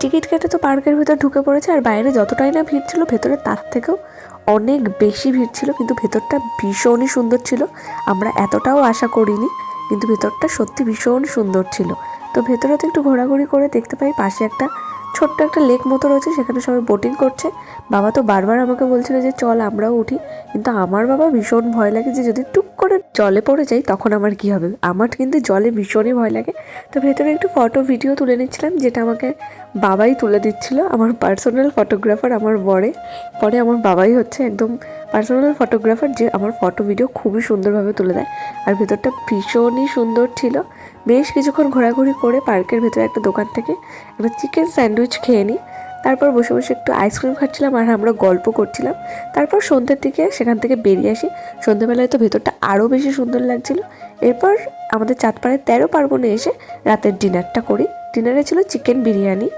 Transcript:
Ticket কেটে তো পার্কের ভেতর ঢুকে পড়েছে, আর বাইরে যতটাই না ভিড় ছিল ভেতরে তার থেকেও অনেক বেশি ভিড় ছিল। কিন্তু ভেতরটা ভীষণই সুন্দর ছিল, আমরা এতটাও আশা করিনি, কিন্তু ভেতরটা সত্যি ভীষণ সুন্দর ছিল। তো ভেতরে তো একটু ঘোরাঘুরি করে দেখতে পাই পাশে একটা ছোট্ট একটা লেক মতো রয়েছে, সেখানে সবাই বোটিং করছে। বাবা তো বারবার আমাকে বলছিল যে চল আমরাও উঠি, কিন্তু আমার বাবা ভীষণ ভয় লাগে যে যদি টুক করে জলে পড়ে যাই তখন আমার কি হবে। আমার কিন্তু জলে ভীষণই ভয় লাগে। তো ভেতরে একটু ফটো ভিডিও তুলে নিচ্ছিলাম, যেটা আমাকে বাবাই তুলে দিচ্ছিল, আমার পার্সোনাল ফটোগ্রাফার আমার পরে আমার বাবাই হচ্ছে একদম পার্সোনাল ফটোগ্রাফার, যে আমার ফটো ভিডিও খুবই সুন্দরভাবে তুলে দেয়। আর ভেতরটা ভীষণই সুন্দর ছিল। বেশ কিছুক্ষণ ঘোরাঘুরি করে পার্কের ভেতরে একটা দোকান থেকে একটা চিকেন স্যান্ডউইচ খেয়ে নিই। তারপর বসে বসে একটু আইসক্রিম খাচ্ছিলাম আর আমরা গল্প করছিলাম। তারপর সন্ধ্যের দিকে সেখান থেকে বেরিয়ে আসি। সন্ধ্যেবেলায় তো ভেতরটা আরও বেশি সুন্দর লাগছিল। এরপর আমাদের চাঁদপাড়ায় 13 পার্বণে এসে রাতের ডিনারটা করি। ডিনারে ছিল চিকেন বিরিয়ানি।